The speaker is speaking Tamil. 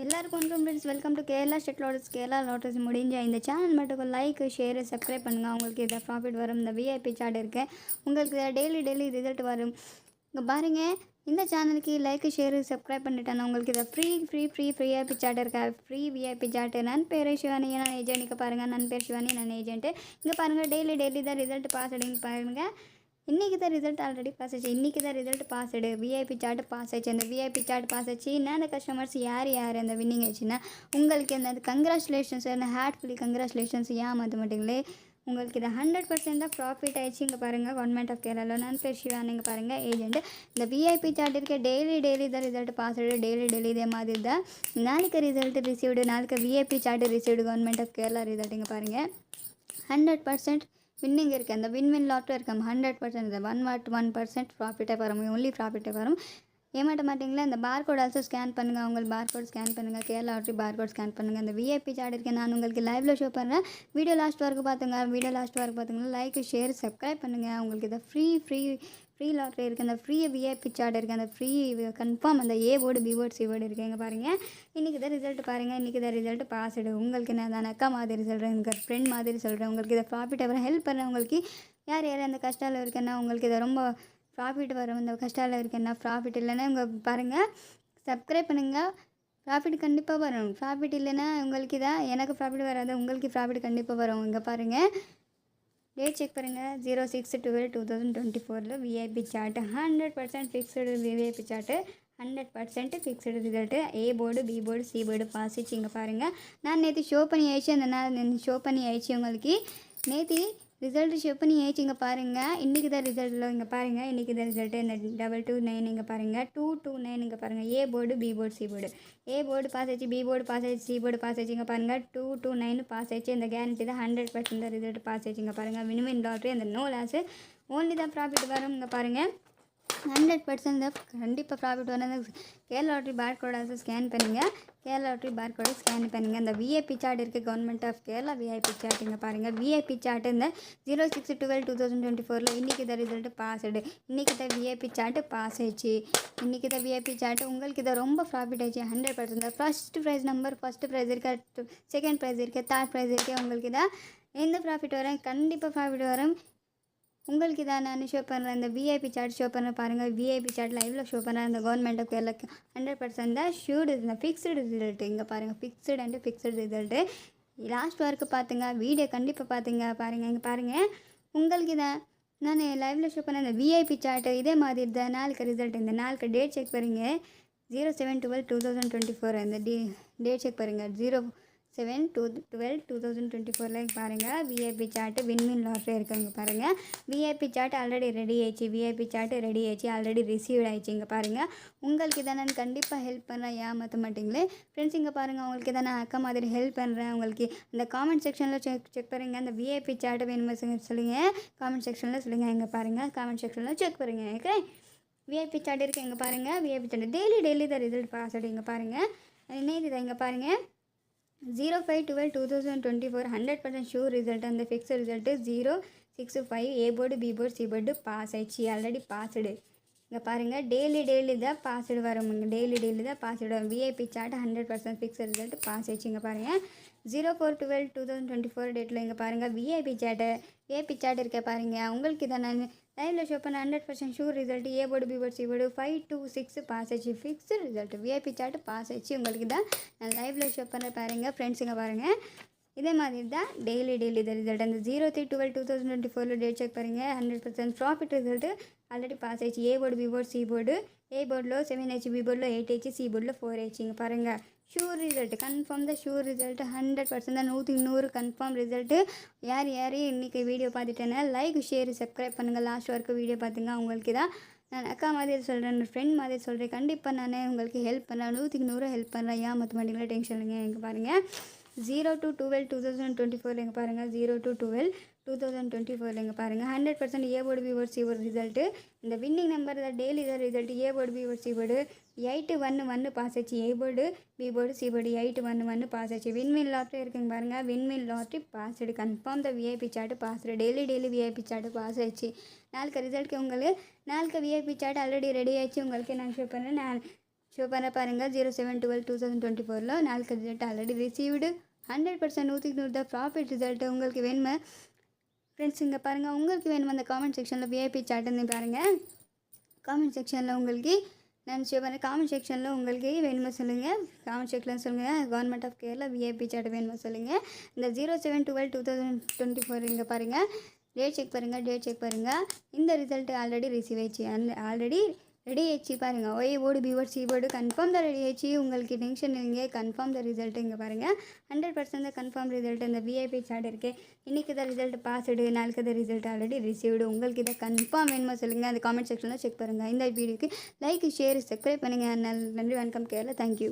எல்லாருக்கும் வணக்கம் friends. Welcome to Kerala state lotteries. Kerala lotteries முடிஞ்ச இந்த சேனல் மட்டும் லைக் ஷேர் சப்ஸ்கிரைப் பண்ணுங்கள். உங்களுக்கு இதை ப்ராஃபிட் வரும். இந்த விஐபி சார்ட் இருக்குது, உங்களுக்கு டெய்லி ரிசல்ட் வரும். இங்கே பாருங்கள், இந்த சேனலுக்கு லைக் ஷேர் சப்ஸ்கிரைப் பண்ணிட்டேன்னா உங்களுக்கு இதை ஃப்ரீ விஐபி சார்ட் இருக்கா. Free VIP chart. நான் பேர் சிவானி, நான் ஏஜென்ட்டுக்கு பாருங்கள். நான் பேர் சிவானி, நான் ஏஜென்ட்டு. இங்கே பாருங்கள், டெய்லி தான் ரிசல்ட் பாஸ் அடிங்க பாருங்கள். இன்றைக்கி தான் ரிசல்ட் ஆல்ரெடி பாஸ் ஆச்சு. இன்றைக்கி தான் ரிசல்ட் பாஸ் ஆடு. விஐபி சார்ட் பாஸ் ஆச்சு. அந்த விஐபி சார்ட் பாஸ் ஆச்சு. அந்த கஸ்டமர்ஸ் யார் அந்த வின்னிங் ஆச்சுன்னா உங்களுக்கு அந்த கங்க்ராச்சுலேஷன்ஸ், அந்த ஹார்ட்ஃபுல்லி கங்க்ராச்சுலேஷன்ஸ். மாற்ற மாட்டிங்களே, உங்களுக்கு இதை 100% தான் ப்ராஃபிட் ஆயிடுச்சு. இங்கே பாருங்கள், கவர்மெண்ட் ஆஃப் கேரளாவில் நான் பேர் சிவான். இங்கே பாருங்கள், ஏஜென்ட். இந்த விஐபி சார்ட் இருக்க டெய்லி தான் ரிசல்ட் பாஸ் ஆடு. டெய்லி இதே மாதிரி தான். நாளைக்கு ரிசல்ட் ரிசீவ்டு. நாளைக்கு VIP chart received. Government of Kerala result. இங்கே பாருங்கள், 100% வின்னிங் இருக்குது. அந்த வின் லாட்டும் இருக்காம 100% இந்த 1% ப்ராஃபிட்டாக வரும். ஒன்லி ப்ராஃபிட்டாக வரும். ஏமாட்ட மாட்டிங்களா? இந்த பார்கோட் ஆல்சோ ஸ்கேன் பண்ணுங்கள். உங்களுக்கு பார்கோட் ஸ்கேன் பண்ணுங்கள். கேரளா லாட்ரி பார்கோட் ஸ்கேன் பண்ணுங்கள். அந்த விஐபி சார்ட் இருக்கேன், நான் உங்களுக்கு லைவில் ஷோ பண்ணுறேன். வீடியோ லாஸ்ட் வரைக்கும் பார்த்துங்க. லைக் ஷேர் சப்ஸ்கிரைப் பண்ணுங்கள். உங்களுக்கு இதை ஃப்ரீ லாட்ரி இருக்குது. அந்த ஃப்ரீ விஐபி சார்ட் இருக்குது. அந்த ஃப்ரீ கன்ஃபார்ம் அந்த A board B board C board இருக்குது. இங்கே பாருங்கள், இன்றைக்கி தான் ரிசல்ட் பாருங்கள். இன்றைக்கி தான் ரிசல்ட் பாஸ் ஆடு. உங்களுக்கு நான் அக்கா மாதிரி சொல்கிறேன், எங்கள் ஃப்ரெண்ட் மாதிரி சொல்கிறேன். உங்களுக்கு இதை ப்ராஃபிட் வரும். ஹெல்ப் பண்ணுறேன். உங்களுக்கு யார் அந்த கஷ்டாவில் இருக்கேன்னா உங்களுக்கு இதை ரொம்ப ப்ராஃபிட் வரும். இந்த கஷ்டாவில் இருக்கேன்னா ப்ராஃபிட் இல்லைன்னா உங்கள் பாருங்கள், சப்ஸ்கிரைப் பண்ணுங்கள். ப்ராஃபிட் கண்டிப்பாக வரும். ப்ராஃபிட் இல்லைன்னா உங்களுக்கு இதான் எனக்கு ப்ராஃபிட் வராது, உங்களுக்கு ப்ராஃபிட் கண்டிப்பாக வரும். இங்கே பாருங்கள், டேட் செக் பண்ணுங்கள். 06/12/2024 VIP chart 100% fixed. VIP chart 100% fixed result. A board B board C board pass ஆச்சு. இங்கே பாருங்கள், நான் நேற்று ஷோ பண்ணி ஆயிடுச்சு. அந்த நான் ஷோ பண்ணி ஆயிடுச்சு. உங்களுக்கு நேற்று ரிசல்ட் ஷோ பண்ணி ஆயிடுச்சு. இங்கே பாருங்கள், இன்றைக்கி தான் ரிசல்ட்டில் இங்கே பாருங்கள், இன்றைக்கி தான் ரிசல்ட்டு. இந்த 229 இங்கே பாருங்கள், 229 இங்கே பாருங்கள். A board B board C board. A board pass ஆச்சு, பி போர்டு பாஸ் ஆச்சு, சி போர்டு பாஸ் ஆச்சு. இங்கே பாருங்கள், 229 பாஸ் ஆச்சு. இந்த கேரண்டி தான் 100% தான் ரிசல்ட் பாஸ் ஆச்சு. இங்கே பாருங்கள், வின் லாட்ரி. அந்த நோ லாஸு, ஓன்லி தான் ப்ராஃபிட் வரும். இங்கே பாருங்கள், 100% தான் கண்டிப்பாக ப்ராஃபிட் வரும். கேரளா லாட்ரி பார்கோடை ஸ்கேன் பண்ணுங்கள். கேரளா லாட்ரி பார்கோடை ஸ்கேன் பண்ணுங்கள். அந்த விஐபி சார்ட் இருக்குது, government of Kerala VIP chart. இங்கே பாருங்கள், விஐபி சார்ட் இந்த 06/12/2024 இன்றைக்கி தான் ரிசல்ட் பாஸ் ஆடு. இன்றைக்கி தான் விஐபி சார்ட்டு பாஸ் ஆயிடுச்சு. இன்றைக்கி தான் விஐபி சார்ட்டு உங்களுக்கு இதை ரொம்ப ப்ராஃபிட் ஆயிடுச்சு. 100% தான். ஃபஸ்ட் ப்ரைஸ் இருக்கா, செகண்ட் ப்ரைஸ் இருக்குது, தேர்ட் ப்ரைஸ் இருக்குது. உங்களுக்கு இதான் எந்த ப்ராஃபிட் வரும்? கண்டிப்பாக ப்ராஃபிட் வரும். உங்களுக்கு இதான் நான் ஷோ பண்ணுறேன். இந்த விஐபி சார்ட் ஷோ பண்ணுறேன் பாருங்கள். விஐபி சார்ட் லைவில் ஷோ பண்ணுறேன். அந்த கவர்மெண்ட் ஆஃப் கேரளாக்கு 100% தான் ஷூடு. இந்த ஃபிக்ஸ்டு ரிசல்ட்டு. இங்கே பாருங்கள், ஃபிக்ஸ்டு ரிசல்ட்டு. லாஸ்ட் வரைக்கும் பார்த்துங்க, வீடியோ கண்டிப்பாக பார்த்துங்க. பாருங்கள், இங்கே பாருங்கள், உங்களுக்கு இதான் நான் லைவில் ஷோ பண்ணேன். இந்த விஐபி சார்ட்டு இதே மாதிரி தான். நாளுக்கு ரிசல்ட். இந்த நாளுக்கு டேட் செக் பாருங்க, 07/12/2024. இந்த டேட் செக் பாருங்கள், 07/12/2024 பாருங்கள். விஐபி சார்ட்டு வின் லாட்ரி இருக்குங்க பாருங்கள். விஐபி சார்ட் ஆல்ரெடி ரெடி ஆயிடுச்சு. விஐபி சார்ட்டு ரெடி ஆயிடுச்சு, ஆல்ரெடி ரிசீவ்ட் ஆயிடுச்சு. இங்கே பாருங்கள், உங்களுக்கு இதை நான் கண்டிப்பாக ஹெல்ப் பண்ணுறேன். ஏமாற்ற மாட்டிங்களே ஃப்ரெண்ட்ஸ். இங்கே பாருங்கள், உங்களுக்கு இதை நான் அக்கா மாதிரி ஹெல்ப் பண்ணுறேன். உங்களுக்கு இந்த காமெண்ட் செக்ஷனில் செக் பண்ணுங்கள். அந்த விஐபி சார்ட்டு வேணுமா சொல்லுங்கள், காமெண்ட் செக்ஷனில் சொல்லுங்கள். இங்கே பாருங்கள், காமெண்ட் செக்ஷனில் செக் பண்ணுங்கள். ஓகே, விஐபி சார்ட் இருக்குது. இங்கே பாருங்கள், விஐபி சார்ட் டெய்லி தான் ரிசல்ட் பாஸ் ஆகிடும். இங்கே பாருங்கள், நேற்று தான். இங்கே பாருங்கள், 05/12/2024 100% ஷூர் ரிசல்ட். அந்த fixed result 065 A board B board C board pass ஆயிடுச்சு, ஆல்ரெடி பாஸ்டு. இங்கே பாருங்கள், டெய்லி தான் பாஸ்டு வரும். இங்கே டெய்லி தான் பாஸ்டு வரும். VIP chart 100% fixed result pass ஆயிடுச்சு. இங்கே பாருங்கள், 04/12/2024 டேட்டில் இங்கே பாருங்கள், விஐபி சார்ட் இருக்க பாருங்கள். உங்களுக்கு இதை நான் லைவில் ஷோ பண்ண 100% sure result. A board B board C board 5 to 6 pass ஆச்சு. Fixed result. VIP chart pass ஆச்சு. உங்களுக்கு தான் நான் லைவில் ஷோ பண்ண பாருங்கள் ஃப்ரெண்ட்ஸுங்க. பாருங்கள், இதே மாதிரி தான் டெய்லி தான் ரிசல்ட். அந்த 03/12/2024 டேட் செக் பாருங்கள். 100% ப்ராஃபிட் ரிசல்ட்டு ஆல்ரெடி பாஸ் ஆயிடுச்சு. A board B board C board. A போர்டில் 7H, பி போர்டில் 8H, சி போர்டில் 4H. இங்கே பாருங்கள், ஷூர் ரிசல்ட். கன்ஃபார்ம் தான் ஷூர் ரிசல்ட். 100% தான், 100 கன்ஃபார்ம் ரிசல்ட்டு. யார் இன்றைக்கி வீடியோ பார்த்துட்டேன்னா லைக் ஷேர் சப்ஸ்கிரைப் பண்ணுங்கள். லாஸ்ட் வரைக்கும் வீடியோ பார்த்துங்க. உங்களுக்கு தான் நான் அக்கா மாதிரி சொல்கிறேன், ஃப்ரெண்ட் மாதிரி சொல்கிறேன். கண்டிப்பாக நான் உங்களுக்கு ஹெல்ப் பண்ணுறேன். 100 ஹெல்ப் பண்ணுறேன். ஏமாற்ற மாட்டீங்களா? டென்ஷன் இல்லைங்க. இங்கே பாருங்கள், 02/12/2024 இங்கே பாருங்கள், 02/12/2024 இங்கே பாருங்கள். 100% A board B board C board result. இந்த வின்னிங் நம்பர் தான் டெய்லி தான் result. A board B board C board 811 pass ஆச்சு. A board B board C board 811 pass ஆச்சு. வின் லாட்ரி இருக்குங்க பாருங்கள். Win lottery passed. Confirm the VIP chart passed. Daily VIP chart pass ஆயிடுச்சு. நாளைக்கு ரிசல்ட்க்கு உங்களுக்கு நாளைக்கு விஐபி சார்ட் ஆல்ரெடி ரெடி ஆயிடுச்சு. உங்களுக்கு நான் ஷோ பண்ணுறேன். நான் ஷோ பண்ண பாருங்கள் 07/12/2024 நாளுக்கு ரிசல்ட் ஆல்ரெடி ரிசீவ்டு 100% 100 தான் ப்ராஃபிட் ரிசல்ட்டு உங்களுக்கு வேணுமா ஃப்ரெண்ட்ஸ்? இங்கே பாருங்கள், உங்களுக்கு வேணுமா அந்த காமெண்ட் செக்ஷனில் விஐபி சாட்டுன்னு பாருங்கள். காமெண்ட் செக்ஷனில் உங்களுக்கு நான் ஷோ பண்ண காமெண்ட் செக்ஷனில் உங்களுக்கு வேணுமா சொல்லுங்கள். காமெண்ட் செக்ஷனில் சொல்லுங்கள். Government of Kerala VIP chart வேணுமா சொல்லுங்கள். இந்த 07/12/2024 இங்கே பாருங்கள், டேட் செக் பாருங்கள். இந்த ரிசல்ட் ஆல்ரெடி ரிசீவ் ஆயிடுச்சு, ஆல்ரெடி ரெடி ஆயிடுச்சு பாருங்கள். ஒய் ஓடு பிவோர்ட் சீபோர்டு கன்ஃபார்ம் தான் ரெடி ஆயிடுச்சு. உங்களுக்கு டென்ஷன் இல்லைங்க, கன்ஃபார்ம் த ரிசல்ட்டு இங்கே பாருங்கள். 100% தான் கன்ஃபார்ம் ரிசல்ட். இந்த விஐபி சார்ட் இருக்குது. இன்றைக்கி தான் ரிசல்ட் பாஸ்டு, நாளைக்கு தான் ரிசல்ட் ஆல்ரெடி ரிசீவ்டு. உங்களுக்கு இதை கன்ஃபார்ம் வேணுமா சொல்லுங்கள். அந்த காமெண்ட் செக்ஷனில் செக் பாருங்கள். இந்த வீடியோக்கு லைக் ஷேர் சப்ஸ்கிரைப் பண்ணுங்கள். நன்றி, வணக்கம் கேரளா. தேங்க்யூ.